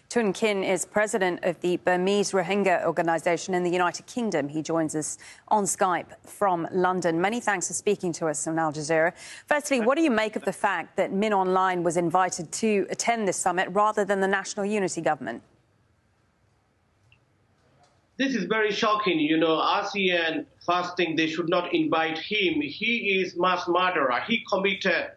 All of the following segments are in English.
Tun Kin is president of the Burmese Rohingya organisation in the United Kingdom. He joins us on Skype from London. Many thanks for speaking to us on Al Jazeera. Firstly, what do you make of the fact that Min Aung Hlaing was invited to attend this summit rather than the National Unity Government? This is very shocking. You know, ASEAN, first thing, they should not invite him. He is mass murderer. He committed,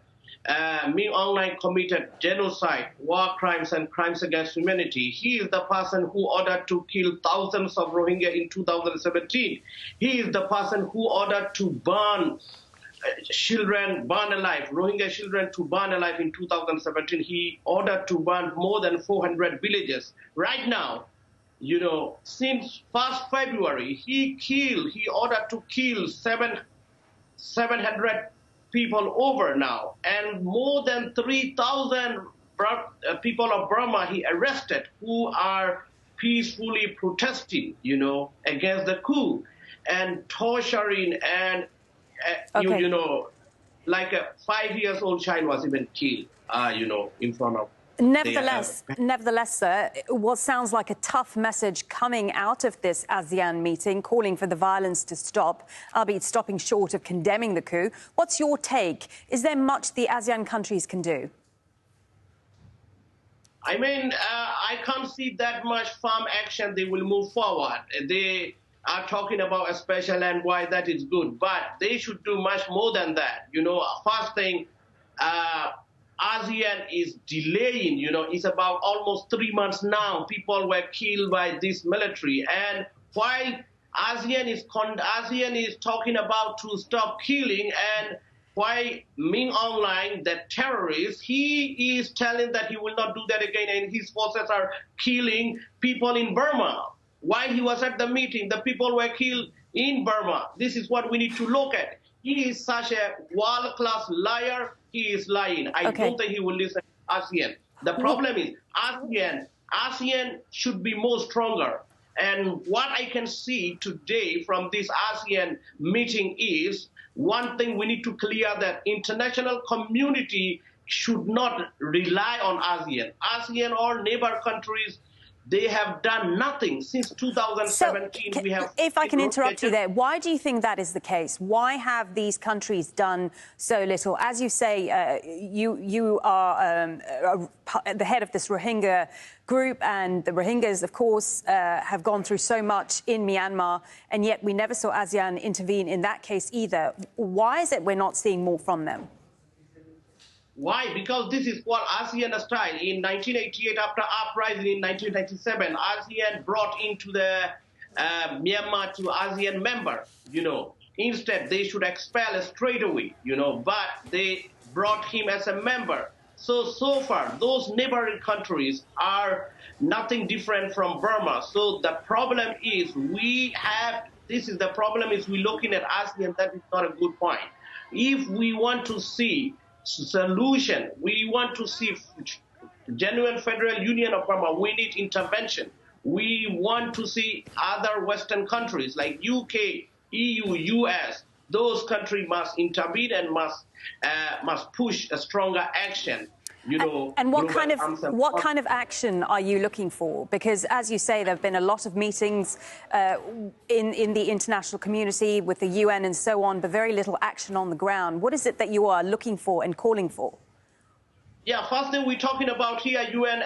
Min Aung Hlaing committed genocide, war crimes and crimes against humanity. He is the person who ordered to kill thousands of Rohingya in 2017. He is the person who ordered to burn children, burn alive, Rohingya children to burn alive in 2017. He ordered to burn more than 400 villages. Right now, you know, since 1st February, he ordered to kill 700 people over now, and more than 3,000 people of Burma he arrested who are peacefully protesting, you know, against the coup, and torturing and, you know, like a 5-year-old child was even killed, you know, in front of. Nevertheless, sir, what sounds like a tough message coming out of this ASEAN meeting, calling for the violence to stop, albeit stopping short of condemning the coup. What's your take? Is there much the ASEAN countries can do? I mean, I can't see that much firm action they will move forward. They are talking about a special envoy, that is good, but they should do much more than that. You know, first thing, ASEAN is delaying, you know, it's about almost 3 months now. People were killed by this military. And while ASEAN is talking about to stop killing, and why Min Aung Hlaing, the terrorist, he is telling that he will not do that again, and his forces are killing people in Burma. While he was at the meeting, the people were killed in Burma. This is what we need to look at. He is such a world-class liar. He is lying. I don't think he will listen to ASEAN. The problem is ASEAN should be more stronger. And what I can see today from this ASEAN meeting is, one thing we need to clear, that international community should not rely on ASEAN. ASEAN or neighbor countries, they have done nothing since 2017. If I can interrupt you there, why do you think that is the case? Why have these countries done so little? As you say, you are the head of this Rohingya group, and the Rohingyas, of course, have gone through so much in Myanmar, and yet we never saw ASEAN intervene in that case either. Why is it we're not seeing more from them? Why? Because this is what ASEAN style. In 1988, after uprising in 1997, ASEAN brought into the Myanmar to ASEAN member, you know. Instead, they should expel straight away, you know, but they brought him as a member. So far, those neighboring countries are nothing different from Burma. So the problem is we're looking at ASEAN. That is not a good point. If we want to see solution, we want to see genuine federal union of Burma, we need intervention. We want to see other Western countries like UK, EU, US, those countries must intervene and must push a stronger action. You know, and what kind of action are you looking for? Because, as you say, there have been a lot of meetings in the international community with the UN and so on, but very little action on the ground. What is it that you are looking for and calling for? Yeah, first thing we're talking about here, UN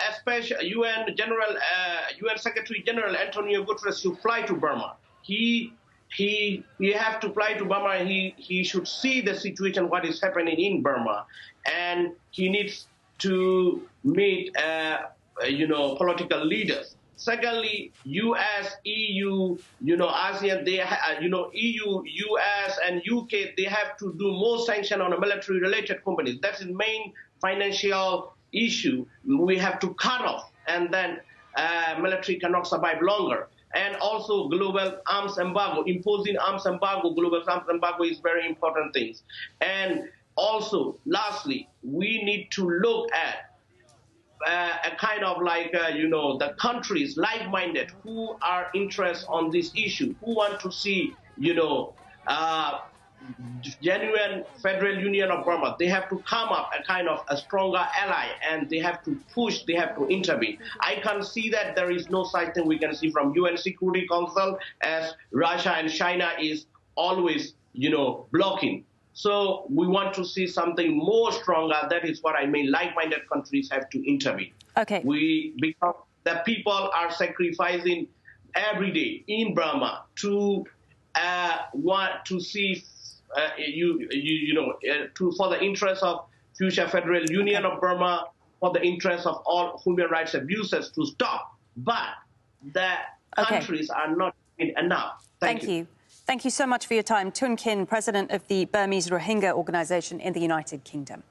Secretary General Antonio Guterres should fly to Burma. He have to fly to Burma, and he should see the situation, what is happening in Burma, and he needs to meet, you know, political leaders. Secondly, US, EU, you know, ASEAN, they, you know, EU, US, and UK, they have to do more sanction on military-related companies. That's the main financial issue we have to cut off, and then military cannot survive longer. And also global arms embargo, imposing arms embargo, global arms embargo is very important things. And also, lastly, we need to look at a kind of like, you know, the countries like-minded who are interested on this issue, who want to see, you know, genuine Federal Union of Burma, they have to come up a kind of a stronger ally, and they have to push, they have to intervene. I can see that there is no such thing we can see from UN Security Council, as Russia and China is always, blocking. So we want to see something more stronger. That is what I mean. Like-minded countries have to intervene. Okay. Because the people are sacrificing every day in Burma to want to see for the interest of future Federal Union of Burma, for the interest of all human rights abuses to stop. But the countries are not doing enough. Thank you. Thank you so much for your time. Tun Kin, President of the Burmese Rohingya Organisation in the United Kingdom.